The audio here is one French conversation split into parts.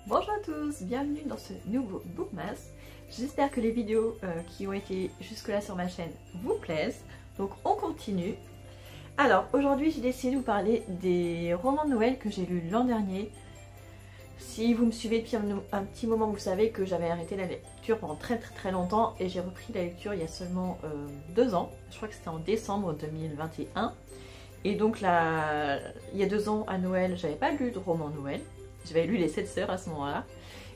Bonjour à tous, bienvenue dans ce nouveau Bookmas. J'espère que les vidéos qui ont été jusque-là sur ma chaîne vous plaisent. Donc on continue. Alors aujourd'hui j'ai décidé de vous parler des romans de Noël que j'ai lus l'an dernier. Si vous me suivez depuis un petit moment, vous savez que j'avais arrêté la lecture pendant très longtemps et j'ai repris la lecture il y a seulement 2 ans. Je crois que c'était en décembre 2021. Et donc là, il y a 2 ans à Noël, j'avais pas lu de roman Noël. J'avais lu Les 7 sœurs à ce moment-là.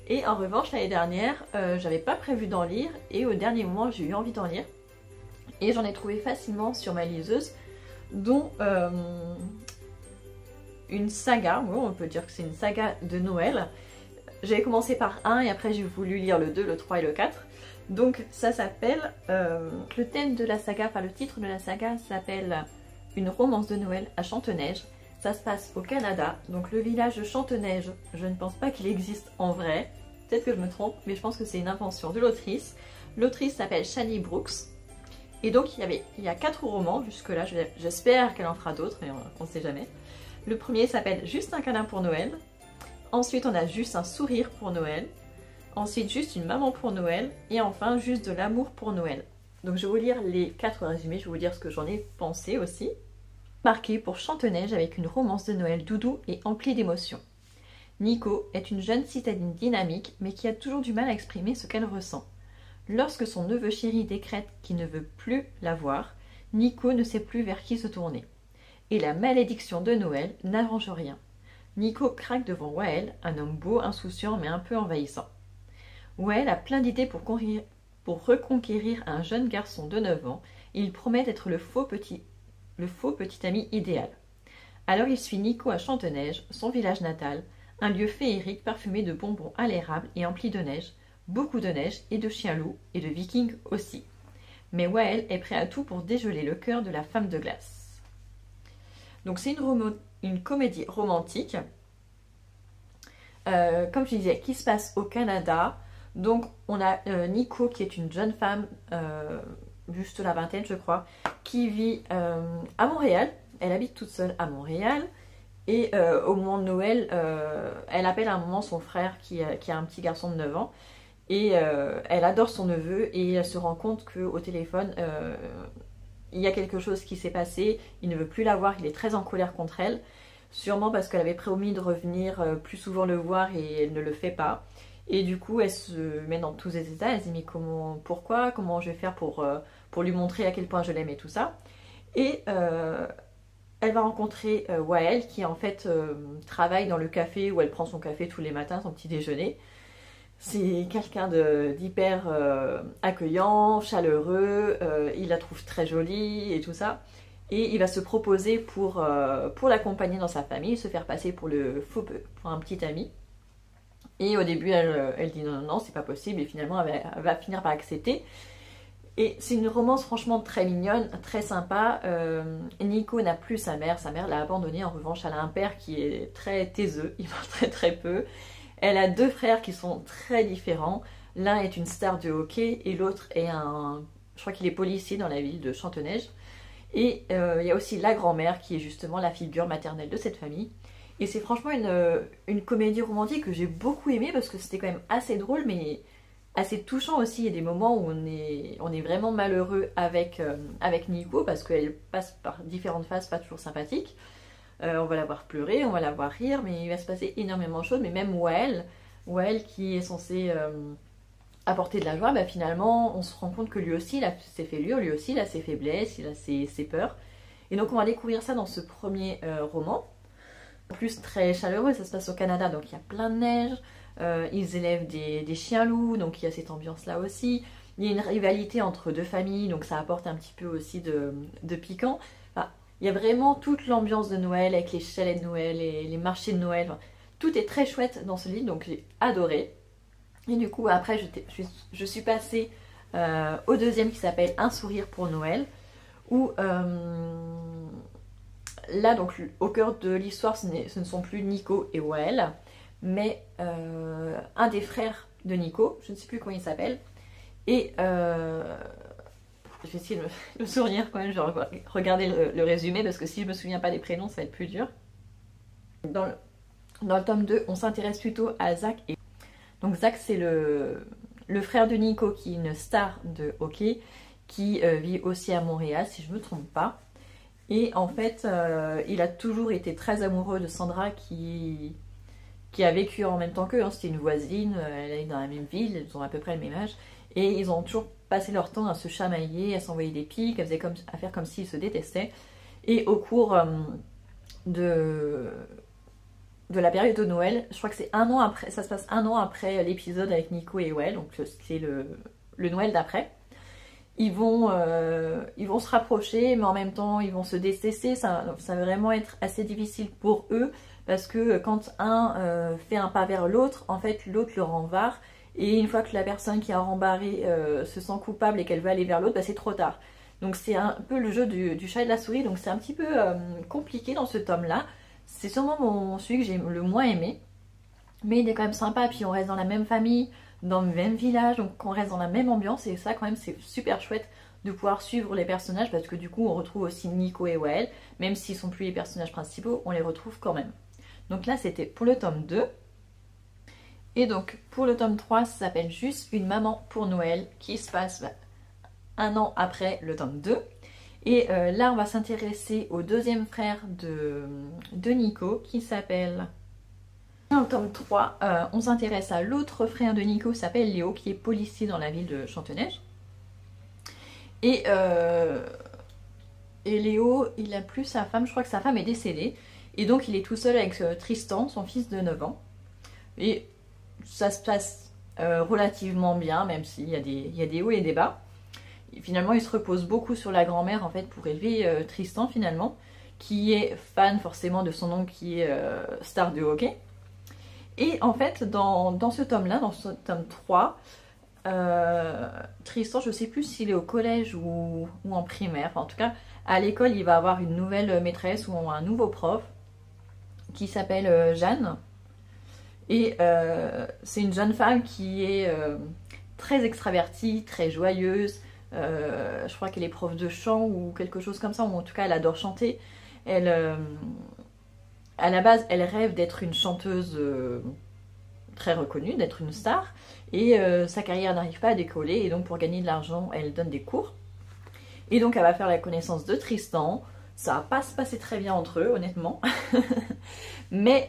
Et en revanche, l'année dernière, j'avais pas prévu d'en lire. Et au dernier moment, j'ai eu envie d'en lire. Et j'en ai trouvé facilement sur ma liseuse, dont une saga. Oui, on peut dire que c'est une saga de Noël. J'avais commencé par un et après j'ai voulu lire le 2, le 3 et le 4. Donc ça s'appelle, le thème de la saga, enfin le titre de la saga s'appelle Une romance de Noël à Chanteneige. Ça se passe au Canada, donc le village de Chanteneige, je ne pense pas qu'il existe en vrai. Peut-être que je me trompe, mais je pense que c'est une invention de l'autrice. L'autrice s'appelle Shani Brooks. Et donc il y a 4 romans jusque-là, j'espère qu'elle en fera d'autres, mais on ne sait jamais. Le premier s'appelle Juste un câlin pour Noël. Ensuite on a Juste un sourire pour Noël. Ensuite Juste une maman pour Noël. Et enfin Juste de l'amour pour Noël. Donc je vais vous lire les 4 résumés, je vais vous dire ce que j'en ai pensé aussi. Marqué pour Chanteneige avec une romance de Noël doudou et emplie d'émotions. Nico est une jeune citadine dynamique mais qui a toujours du mal à exprimer ce qu'elle ressent. Lorsque son neveu chéri décrète qu'il ne veut plus la voir, Nico ne sait plus vers qui se tourner. Et la malédiction de Noël n'arrange rien. Nico craque devant Wael, un homme beau, insouciant mais un peu envahissant. Wael a plein d'idées pour reconquérir un jeune garçon de 9 ans et il promet d'être le faux petit ami idéal. Alors il suit Nico à Chanteneige, son village natal, un lieu féerique parfumé de bonbons à l'érable et empli de neige, beaucoup de neige et de chiens-loups et de vikings aussi. Mais Wael est prêt à tout pour dégeler le cœur de la femme de glace. Donc c'est une comédie romantique, comme je disais, qui se passe au Canada. Donc on a Nico qui est une jeune femme, juste la vingtaine je crois, qui vit à Montréal. Elle habite toute seule à Montréal et au moment de Noël, elle appelle à un moment son frère qui a un petit garçon de 9 ans et elle adore son neveu et elle se rend compte qu'au téléphone il y a quelque chose qui s'est passé, il ne veut plus la voir, il est très en colère contre elle, sûrement parce qu'elle avait promis de revenir plus souvent le voir et elle ne le fait pas. Et du coup, elle se met dans tous les états, elle se dit mais pourquoi, comment je vais faire pour lui montrer à quel point je l'aime et tout ça. Et elle va rencontrer Wael qui en fait travaille dans le café où elle prend son café tous les matins, son petit déjeuner. C'est quelqu'un d'hyper accueillant, chaleureux, il la trouve très jolie et tout ça. Et il va se proposer pour l'accompagner dans sa famille, se faire passer pour un petit ami. Et au début, elle dit non, c'est pas possible, et finalement, elle va finir par accepter. Et c'est une romance franchement très mignonne, très sympa. Nico n'a plus sa mère l'a abandonnée. En revanche, elle a un père qui est très taiseux, il parle très peu. Elle a 2 frères qui sont très différents. L'un est une star de hockey et l'autre est je crois qu'il est policier dans la ville de Chanteneige. Et il y a aussi la grand-mère qui est justement la figure maternelle de cette famille. Et c'est franchement une comédie romantique que j'ai beaucoup aimée parce que c'était quand même assez drôle mais assez touchant aussi. Il y a des moments où on est vraiment malheureux avec Nico parce qu'elle passe par différentes phases pas toujours sympathiques. On va la voir pleurer, on va la voir rire, mais il va se passer énormément de choses. Mais même Wael qui est censé apporter de la joie, bah finalement on se rend compte que lui aussi il a ses fêlures, lui aussi il a ses faiblesses, il a ses peurs. Et donc on va découvrir ça dans ce premier roman. En plus très chaleureux, ça se passe au Canada, donc il y a plein de neige, ils élèvent des chiens-loups, donc il y a cette ambiance-là aussi. Il y a une rivalité entre 2 familles, donc ça apporte un petit peu aussi de piquant. Enfin, il y a vraiment toute l'ambiance de Noël avec les chalets de Noël et les marchés de Noël. Enfin, tout est très chouette dans ce livre, donc j'ai adoré. Et du coup, après, je suis passée au deuxième qui s'appelle Un sourire pour Noël, où... là, donc, au cœur de l'histoire, ce ne sont plus Nico et Wael, mais un des frères de Nico, je ne sais plus comment il s'appelle, et je vais essayer de me souvenir quand même, je vais regarder le résumé, parce que si je ne me souviens pas des prénoms, ça va être plus dur. Dans le tome 2, on s'intéresse plutôt à Zach et Donc Zach, c'est le frère de Nico qui est une star de hockey, qui vit aussi à Montréal, si je ne me trompe pas. Et en fait, il a toujours été très amoureux de Sandra qui a vécu en même temps qu'eux. Hein. C'était une voisine, elle est dans la même ville, ils ont à peu près le même âge. Et ils ont toujours passé leur temps à se chamailler, à s'envoyer des pics, à faire comme s'ils se détestaient. Et au cours de la période de Noël, je crois que c'est un an après, ça se passe un an après l'épisode avec Nico et Well, donc c'est le Noël d'après. Ils vont se rapprocher, mais en même temps ils vont se détester. Ça va vraiment être assez difficile pour eux, parce que quand un fait un pas vers l'autre, en fait l'autre le rembarre. Et une fois que la personne qui a rembarré se sent coupable et qu'elle veut aller vers l'autre, bah, c'est trop tard. Donc c'est un peu le jeu du chat et de la souris, donc c'est un petit peu compliqué dans ce tome-là. C'est sûrement celui que j'ai le moins aimé, mais il est quand même sympa, puis on reste dans la même famille, dans le même village, donc on reste dans la même ambiance, et ça quand même c'est super chouette de pouvoir suivre les personnages, parce que du coup on retrouve aussi Nico et Well, même s'ils sont plus les personnages principaux, on les retrouve quand même. Donc là c'était pour le tome 2. Et donc pour le tome 3, ça s'appelle juste Une maman pour Noël, qui se passe un an après le tome 2. Et là on va s'intéresser au deuxième frère de Nico, qui s'appelle... Dans le tome 3, on s'intéresse à l'autre frère de Nico, qui s'appelle Léo, qui est policier dans la ville de Chanteneige. Et Léo, il a plus sa femme, je crois que sa femme est décédée. Et donc il est tout seul avec Tristan, son fils de 9 ans. Et ça se passe relativement bien, même s'il y a des hauts et des bas. Et finalement, il se repose beaucoup sur la grand-mère en fait pour élever Tristan finalement, qui est fan forcément de son oncle qui est star de hockey. Et en fait, dans ce tome-là, dans ce tome 3, Tristan, je sais plus s'il est au collège ou en primaire. Enfin, en tout cas, à l'école, il va avoir une nouvelle maîtresse ou un nouveau prof qui s'appelle Jeanne. Et c'est une jeune femme qui est très extravertie, très joyeuse. Je crois qu'elle est prof de chant ou quelque chose comme ça, ou en tout cas elle adore chanter. À la base, elle rêve d'être une chanteuse très reconnue, d'être une star. Et sa carrière n'arrive pas à décoller, et donc pour gagner de l'argent, elle donne des cours. Et donc elle va faire la connaissance de Tristan. Ça va pas se passer très bien entre eux, honnêtement. Mais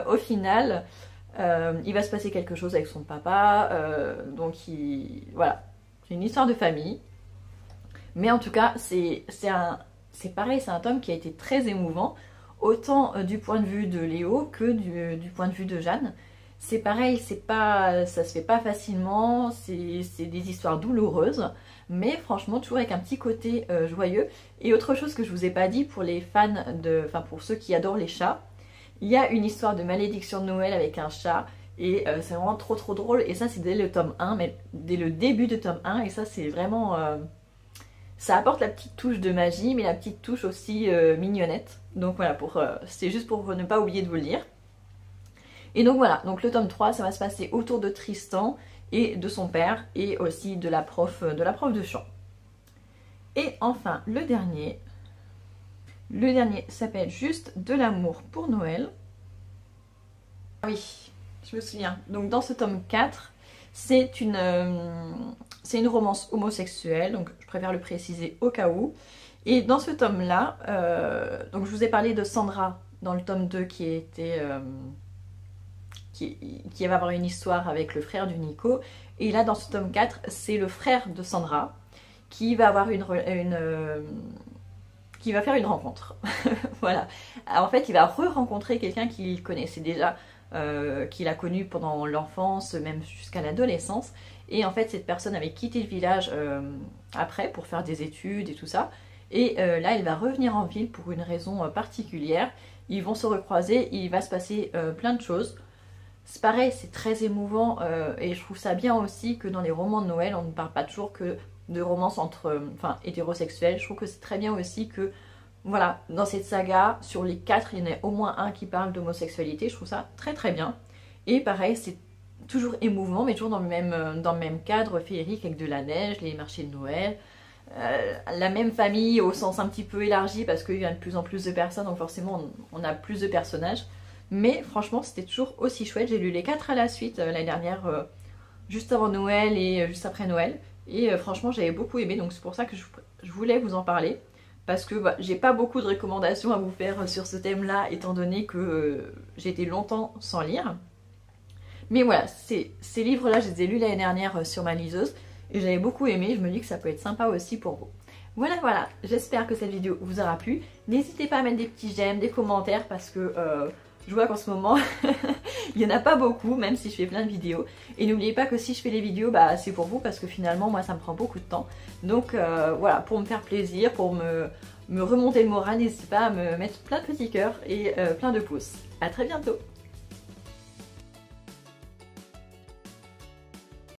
au final... il va se passer quelque chose avec son papa, donc voilà, c'est une histoire de famille. Mais en tout cas, c'est pareil, c'est un tome qui a été très émouvant, autant du point de vue de Léo que du point de vue de Jeanne. C'est pareil, ça se fait pas facilement, c'est des histoires douloureuses, mais franchement toujours avec un petit côté joyeux. Et autre chose que je vous ai pas dit pour les fans enfin pour ceux qui adorent les chats, il y a une histoire de malédiction de Noël avec un chat, et c'est vraiment trop drôle. Et ça c'est dès le tome 1, mais dès le début de tome 1, et ça c'est vraiment... ça apporte la petite touche de magie, mais la petite touche aussi mignonnette. Donc voilà, c'est juste pour ne pas oublier de vous le dire. Et donc voilà, donc le tome 3, ça va se passer autour de Tristan et de son père, et aussi de la prof de chant. Et enfin, le dernier s'appelle juste De l'amour pour Noël. Oui, je me souviens. Donc dans ce tome 4, c'est une romance homosexuelle, donc je préfère le préciser au cas où. Et dans ce tome-là, donc je vous ai parlé de Sandra dans le tome 2 qui va avoir une histoire avec le frère du Nico. Et là dans ce tome 4, c'est le frère de Sandra qui va avoir qui va faire une rencontre. Voilà. Alors, en fait, il va re-rencontrer quelqu'un qu'il connaissait déjà, qu'il a connu pendant l'enfance, même jusqu'à l'adolescence. Et en fait, cette personne avait quitté le village après pour faire des études et tout ça. Et là, elle va revenir en ville pour une raison particulière. Ils vont se recroiser, il va se passer plein de choses. C'est pareil, c'est très émouvant et je trouve ça bien aussi que dans les romans de Noël, on ne parle pas toujours que de romances hétérosexuelles. Je trouve que c'est très bien aussi que, voilà, dans cette saga, sur les 4, il y en a au moins un qui parle d'homosexualité. Je trouve ça très bien. Et pareil, c'est toujours émouvant, mais toujours dans le même cadre féerique, avec de la neige, les marchés de Noël. La même famille au sens un petit peu élargi, parce qu'il y a de plus en plus de personnes, donc forcément on a plus de personnages. Mais franchement c'était toujours aussi chouette. J'ai lu les 4 à la suite l'année dernière, juste avant Noël et juste après Noël. Et franchement j'avais beaucoup aimé, donc c'est pour ça que je voulais vous en parler. Parce que bah, j'ai pas beaucoup de recommandations à vous faire sur ce thème là, étant donné que j'ai été longtemps sans lire. Mais voilà, ces livres là je les ai lus l'année dernière sur ma liseuse. Et j'avais beaucoup aimé, je me dis que ça peut être sympa aussi pour vous. Voilà, j'espère que cette vidéo vous aura plu. N'hésitez pas à mettre des petits j'aime, des commentaires, parce que je vois qu'en ce moment, il n'y en a pas beaucoup, même si je fais plein de vidéos. Et n'oubliez pas que si je fais les vidéos, bah, c'est pour vous, parce que finalement, moi, ça me prend beaucoup de temps. Donc voilà, pour me faire plaisir, pour me remonter le moral, n'hésitez pas à me mettre plein de petits cœurs et plein de pouces. À très bientôt!